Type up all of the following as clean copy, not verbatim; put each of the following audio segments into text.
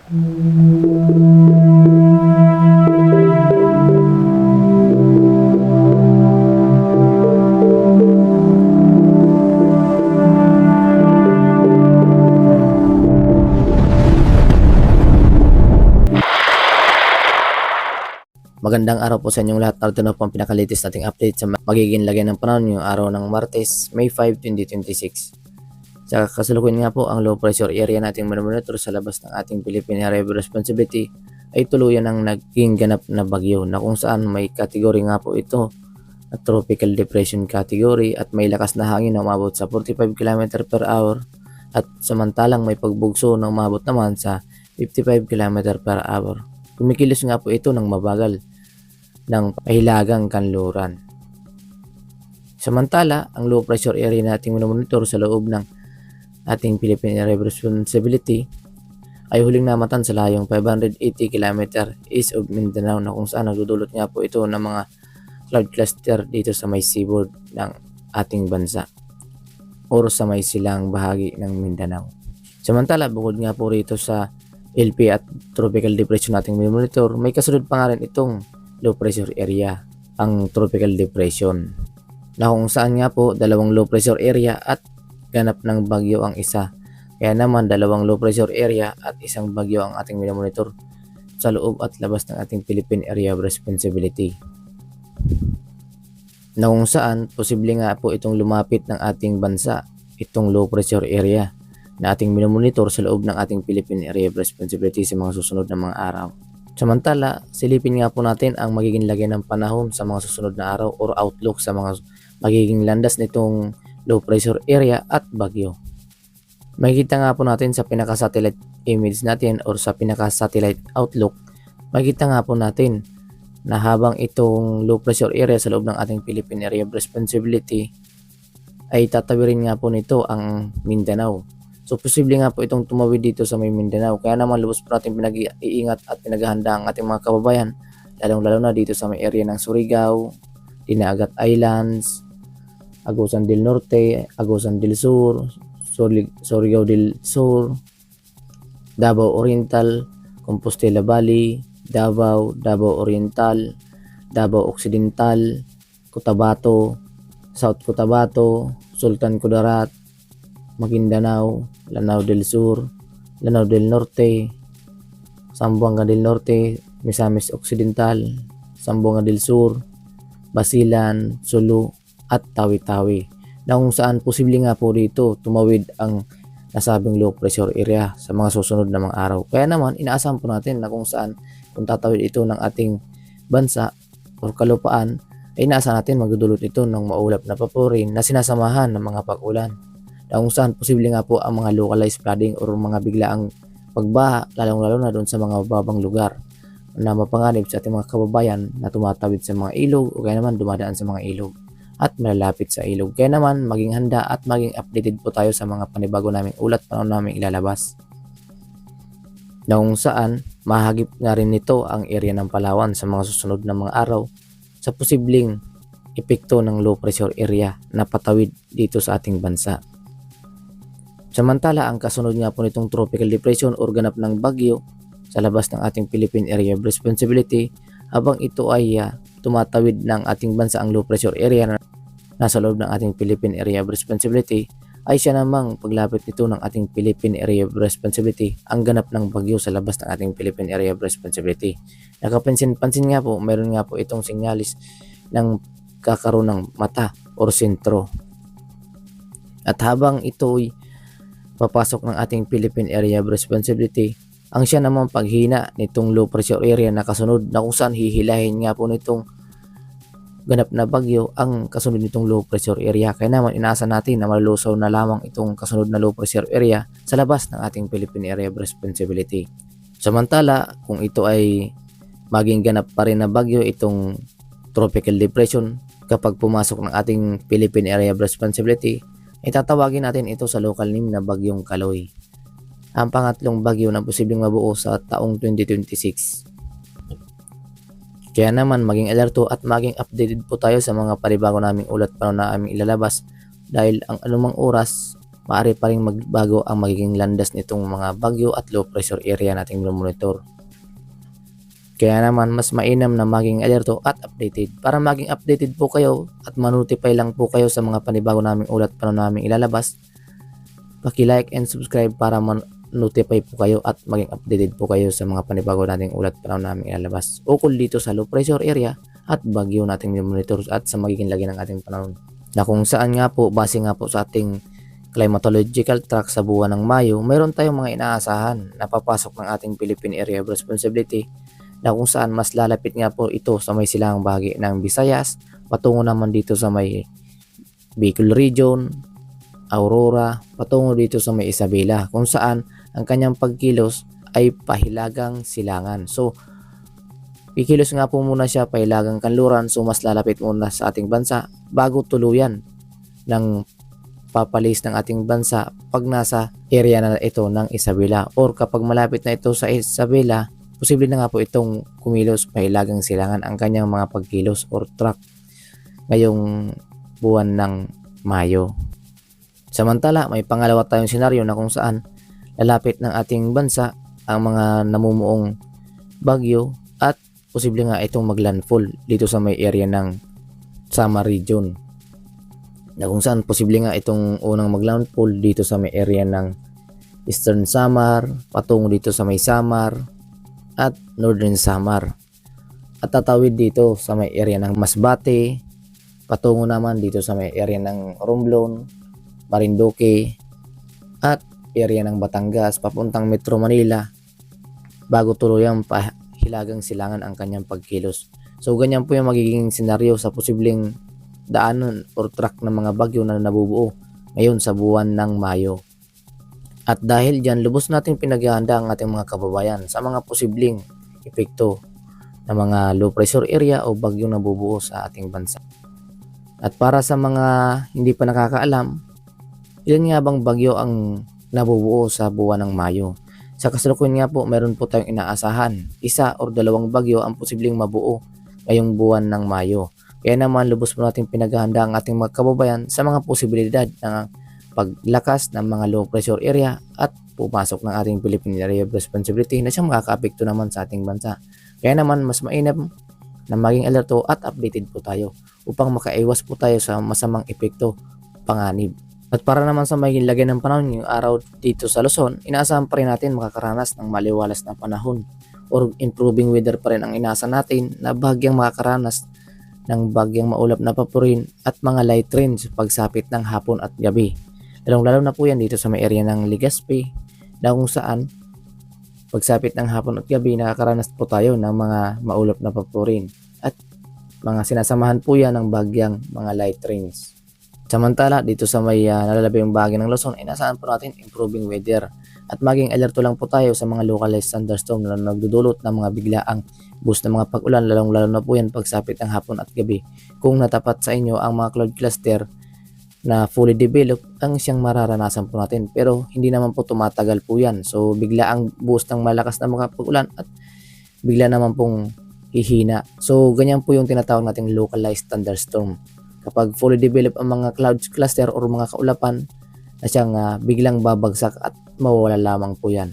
Magandang araw po sa inyong lahat. Narito na po ang pinaka-latest nating update sa magiging lagyan ng panahon yung araw ng Martes, May 5, 2026. Sa kasalukuyan nga po, ang low pressure area nating monitor sa labas ng ating Philippine Area of Responsibility ay tuluyan ng naging ganap na bagyo na kung saan may kategory nga po ito na tropical depression category at may lakas na hangin na umabot sa 45 km per hour at samantalang may pagbugso na umabot naman sa 55 km per hour. Kumikilos nga po ito ng mabagal ng pahilagang kanluran. Samantala, ang low pressure area nating monitor sa loob ng ating Philippine Area of Responsibility ay huling namatan sa layong 580 km east of Mindanao na kung saan nagdudulot nga po ito ng mga cloud cluster dito sa may seaboard ng ating bansa o sa may silang bahagi ng Mindanao. Samantala, bukod nga po rito sa LP at tropical depression nating monitor, may kasunod pa nga rin itong low pressure area, ang tropical depression, na kung saan nga po dalawang low pressure area at ganap ng bagyo ang isa. Kaya naman dalawang low pressure area at isang bagyo ang ating monitor sa loob at labas ng ating Philippine Area of Responsibility, na kung saan posible nga po itong lumapit ng ating bansa, itong low pressure area na ating monitor sa loob ng ating Philippine Area of Responsibility sa mga susunod na mga araw. Samantala, silipin nga po natin ang magiging lagay ng panahon sa mga susunod na araw or outlook sa mga magiging landas nitong low pressure area at bagyo. Makikita nga po natin sa pinaka-satellite image natin or sa pinaka-satellite outlook, makikita nga po natin na habang itong low pressure area sa loob ng ating Philippine Area of Responsibility ay tatawirin nga po nito ang Mindanao. So posible nga po itong tumawid dito sa may Mindanao. Kaya naman lubos po natin pinag-iingat at pinaghahanda ang ating mga kababayan, lalong-lalo na dito sa may area ng Surigao, Dinagat Islands, Agusan del Norte, Agusan del Sur, Surigao del Sur, Davao Oriental, Compostela Valley, Davao, Davao Oriental, Davao Occidental, Cotabato, South Cotabato, Sultan Kudarat, Maguindanao, Lanao del Sur, Lanao del Norte, Zamboanga del Norte, Misamis Occidental, Zamboanga del Sur, Basilan, Sulu at Tawi-Tawi, na kung saan posible nga po dito tumawid ang nasabing low pressure area sa mga susunod na mga araw. Kaya naman inaasahan po natin na kung saan kung tatawid ito ng ating bansa o kalupaan ay inaasahan natin magdudulot ito ng maulap na papurin na sinasamahan ng mga pag-ulan, na kung saan posible nga po ang mga localized flooding o mga biglaang pagbaha, lalong-lalo na doon sa mga babang lugar na mapanganib sa ating mga kababayan na tumatawid sa mga ilog o kaya naman dumadaan sa mga ilog at malalapit sa ilog. Kaya naman maging handa at maging updated po tayo sa mga panibago naming ulat panahon naming ilalabas, na kung saan mahagip nga rin nito ang area ng Palawan sa mga susunod na mga araw sa posibleng epekto ng low pressure area na patawid dito sa ating bansa. Samantala, ang kasunod nga po nitong tropical depression or ganap ng bagyo sa labas ng ating Philippine Area of Responsibility, habang ito ay tumatawid ng ating bansa ang low pressure area na nasa loob ng ating Philippine Area of Responsibility, ay siya namang paglapit nito ng ating Philippine Area of Responsibility ang ganap ng bagyo sa labas ng ating Philippine Area of Responsibility. Nakapansin-pansin nga po, mayroon nga po itong sinyalis ng kakaroon ng mata or sentro. At habang ito'y papasok ng ating Philippine Area of Responsibility, ang siya namang paghina nitong low pressure area na kasunod, na kung saan hihilahin nga po nitong ganap na bagyo ang kasunod nitong low pressure area. Kaya naman inaasa natin na malulusaw na lamang itong kasunod na low pressure area sa labas ng ating Philippine Area of Responsibility. Samantala, kung ito ay maging ganap pa rin na bagyo, itong tropical depression, kapag pumasok ng ating Philippine Area of Responsibility, itatawagin natin ito sa local name na Bagyong Kaloy, ang pangatlong bagyo na posibleng mabuo sa taong 2026. Kaya naman maging alerto at maging updated po tayo sa mga panibago naming ulat panahon na aming ilalabas, dahil ang anumang oras maaari pa rin magbago ang magiging landas nitong mga bagyo at low pressure area nating monitor. Kaya naman mas mainam na maging alerto at updated. Para maging updated po kayo at manotify lang po kayo sa mga panibago naming ulat pa naming ilalabas, paki-like and subscribe para notify po kayo at maging updated po kayo sa mga panibago nating ulat pa namin ilalabas ukol dito sa low pressure area at bagyo nating monitor at sa magiging lagi ng ating panahon, na kung saan nga po base nga po sa ating climatological track sa buwan ng Mayo, mayroon tayong mga inaasahan na papasok ng ating Philippine Area of Responsibility, na kung saan mas lalapit nga po ito sa may silangang bahagi ng Visayas, patungo naman dito sa may Bicol Region, Aurora, patungo dito sa may Isabela, kung saan ang kanyang pagkilos ay pahilagang silangan. So, kikilos nga po muna siya pahilagang kanluran, so mas lalapit muna sa ating bansa bago tuluyan ng papalis ng ating bansa pag nasa area na ito ng Isabela, or kapag malapit na ito sa Isabela, posible na nga po itong kumilos pahilagang silangan ang kanyang mga pagkilos or track ngayong buwan ng Mayo. Samantala, may pangalawa tayong senaryo na kung saan lalapit ng ating bansa ang mga namumuong bagyo at posible nga itong maglandfall dito sa may area ng Samar Region, na kung saan posible nga itong unang maglandfall dito sa may area ng Eastern Samar, patungo dito sa may Samar at Northern Samar, at tatawid dito sa may area ng Masbate, patungo naman dito sa may area ng Romblon, Marinduque at area ng Batangas papuntang Metro Manila bago tuluyang pahilagang silangan ang kanyang pagkilos. So ganyan po yung magiging senaryo sa posibleng daanan or track ng mga bagyo na nabubuo ngayon sa buwan ng Mayo. At dahil dyan, lubos natin pinaghahanda ang ating mga kababayan sa mga posibleng epekto ng mga low pressure area o bagyong nabubuo sa ating bansa. At para sa mga hindi pa nakakaalam, ilan nga bang bagyo ang nabubuo sa buwan ng Mayo? Sa kasalukuyan nga po, meron po tayong inaasahan, 1 o 2 bagyong ang posibleng mabuo ngayong buwan ng Mayo. Kaya naman lubos po natin pinaghahanda ang ating mga kababayan sa mga posibilidad ng paglakas ng mga low pressure area at pumasok ng ating Philippine Area of Responsibility na siyang makakaapekto naman sa ating bansa. Kaya naman mas mainam na maging alerto at updated po tayo upang makaiwas po tayo sa masamang epekto panganib. At para naman sa maging lagay ng panahon yung araw dito sa Luzon, inaasahan pa rin natin makakaranas ng maliwalas na panahon or improving weather pa rin ang inaasahan natin, na bahagyang makakaranas ng bagyang maulap na papurin at mga light rains pagsapit ng hapon at gabi. Lalo na po yan dito sa may area ng Legazpi, na kung saan pagsapit ng hapon at gabi nakakaranas po tayo ng mga maulap na papurin at mga sinasamahan po yan ng bagyang mga light rains. Samantala dito sa may nalalabing bahagi ng Luzon, inaasahan po natin improving weather at maging alerto lang po tayo sa mga localized thunderstorm na nagdudulot ng mga biglaang boost ng mga pag-ulan, lalo na po yan pagsapit ng hapon at gabi. Kung natapat sa inyo ang mga cloud cluster na fully developed, ang siyang mararanasan po natin, pero hindi naman po tumatagal po yan. So bigla ang boost ng malakas na mga pag-ulan at bigla naman pong hihina. So ganyan po yung tinatawag nating localized thunderstorm, kapag fully developed ang mga cloud cluster or mga kaulapan na siyang biglang babagsak at mawawala lamang po yan,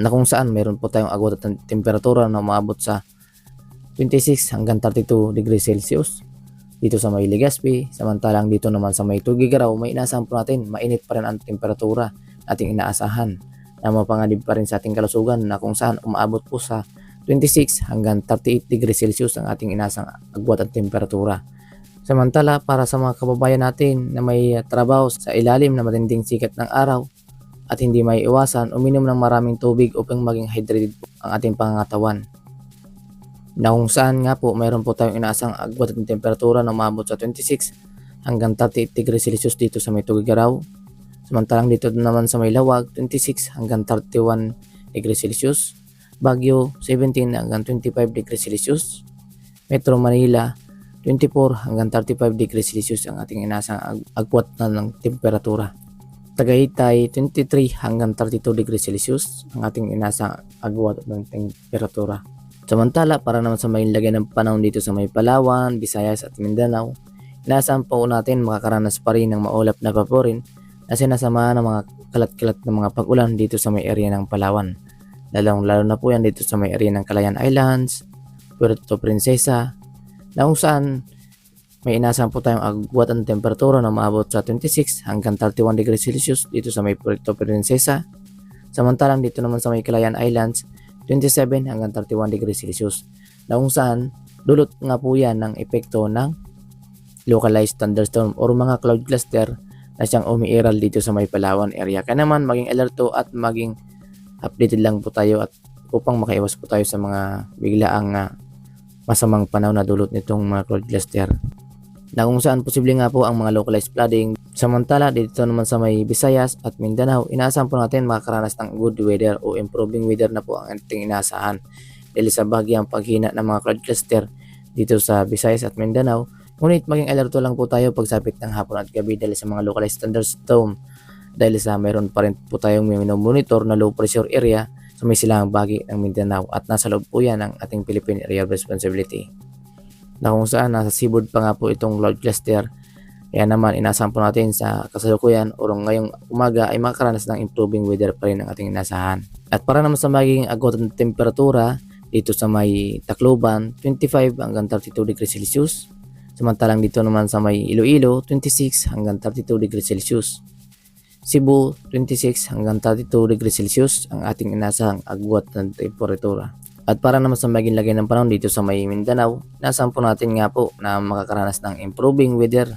na kung saan meron po tayong agwat at temperatura na umabot sa 26 hanggang 32 degrees Celsius dito sa may Legazpi. Samantalang dito naman sa may Tugigaraw, may inaasahan po natin mainit pa rin ang temperatura ating inaasahan na mapanganib pa rin sa ating kalusugan, na kung saan umaabot po sa 26 hanggang 38 degrees Celsius ang ating inaasang agwat at temperatura. Samantala para sa mga kababayan natin na may trabaho sa ilalim na matinding sikat ng araw at hindi may iwasan, uminom ng maraming tubig upang maging hydrated po ang ating pangangatawan, na kung saan nga po mayroon po tayong inaasang agwat at temperatura na umabot sa 26 hanggang 38 degrees Celsius dito sa may Tugigaraw. Samantalang dito naman sa may Lawag, 26 hanggang 31 degrees Celsius. Baguio, 17 hanggang 25 degrees Celsius. Metro Manila, 24 hanggang 35 degrees Celsius ang ating inaasang agwat na ng temperatura. Tagaytay, 23 hanggang 32 degrees Celsius ang ating inasang agwat ng temperatura. Samantala para naman sa may lagay ng panahon dito sa may Palawan, Visayas at Mindanao, inaasahan po natin makakaranas pa rin ng maulap na papurin na sinasamahan ng mga kalat-kalat na mga pag-ulan dito sa may area ng Palawan. Lalo na po yan dito sa may area ng Calayan Islands, Puerto Princesa, na kung saan may inasahan po tayong agwat ng temperatura na maabot sa 26 hanggang 31 degrees Celsius dito sa may Puerto Princesa. Samantalang dito naman sa may Calayan Islands, 27 hanggang 31 degrees Celsius, na kung saan dulot nga po yan ng epekto ng localized thunderstorm or mga cloud cluster na siyang umiiral dito sa may Palawan area. Kaya naman maging alerto at maging updated lang po tayo at upang makaiwas po tayo sa mga biglaang masamang panahon na dulot nitong mga cloud cluster, na kung saan posible nga po ang mga localized flooding. Samantala dito naman sa may Visayas at Mindanao, inaasahan po natin makakaranas ng good weather o improving weather na po ang ating inaasahan dahil sa bahagyang paghina ng mga cloud cluster dito sa Visayas at Mindanao. Ngunit maging alerto lang po tayo pagsapit ng hapon at gabi dahil sa mga localized thunderstorm, dahil sa mayroon pa rin po tayong monitor na low pressure area sa may silangang bahagi ng Mindanao at nasa loob po yan ng ating Philippine Area of Responsibility, na kung saan nasa seaboard pa nga po itong cloud cluster. Kaya naman inaasahan po natin sa kasalukuyan o ngayong umaga ay makakaranas ng improving weather pa rin ang ating inasahan. At para naman sa magiging agwat ng temperatura dito sa may Tacloban, 25 hanggang 32 degrees Celsius. Samantalang dito naman sa may Iloilo, 26 hanggang 32 degrees Celsius. Cebu, 26 hanggang 32 degrees Celsius ang ating inasahang agwat ng temperatura. At para naman sa maging lagay ng panahon dito sa may Mindanao, inasahan po natin nga po na makakaranas ng improving weather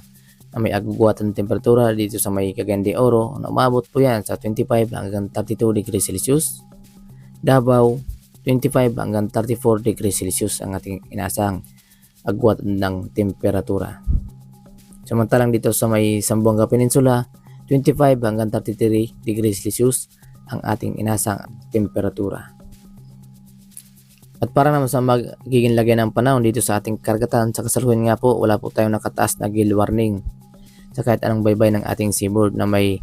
na may agwat ng temperatura dito sa may Cagayan de Oro na umabot po yan sa 25 hanggang 32 degrees Celsius. Davao, 25 hanggang 34 degrees Celsius ang ating inasahang agwat ng temperatura. Samantalang dito sa may Zamboanga Peninsula, 25 hanggang 33 degrees Celsius ang ating inasahang temperatura. At para naman sa magiging lagay ng panahon dito sa ating karagatan, sa kasalukuyan nga po wala po tayong nakataas na gale warning sa kahit anong baybay ng ating seaboard, na may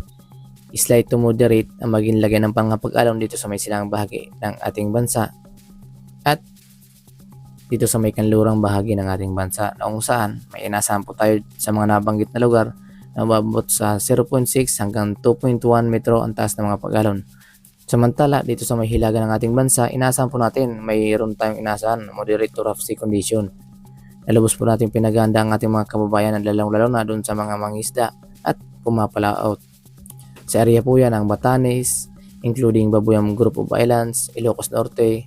slight to moderate ang magiging lagay ng pag-alon dito sa may silangang bahagi ng ating bansa at dito sa may kanlurang bahagi ng ating bansa, na kung saan may inasahan po tayo sa mga nabanggit na lugar na umabot sa 0.6 hanggang 2.1 metro ang taas ng mga pag-alon. Samantala dito sa may hilaga ng ating bansa, inaasahan po natin mayroon tayong inaasahan moderate to rough sea condition. Nalubos po natin pinaganda ang ating mga kababayan at lalong-lalo na doon sa mga mangisda at pumapalaot. Sa area po yan ang Batanes, including Babuyang Group of Islands, Ilocos Norte,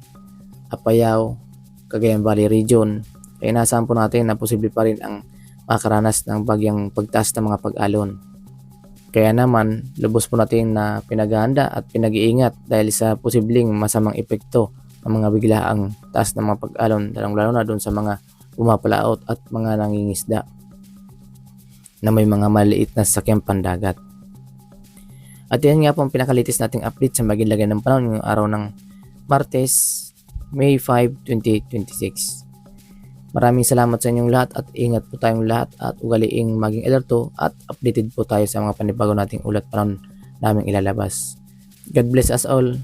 Apayao, Cagayan Valley Region. Kaya inaasahan po natin na posible pa rin ang makakaranas ng bagyang pagtaas ng mga pag-alon. Kaya naman lubos po natin na pinagahanda at pinag-iingat dahil sa posibleng masamang epekto ng mga biglaang taas ng mga pag-alon, lalong-lalo na doon sa mga pumapalaot at mga nangingisda na may mga maliit na sasakyang pandagat. At yan nga po ang pinakalitis nating update sa magiging lagay ng panahon ngayong araw ng Martes, May 5, 2026. Maraming salamat sa inyong lahat at ingat po tayong lahat at ugaliing maging alerto at updated po tayo sa mga panibago nating ulat panahon naming ilalabas. God bless us all.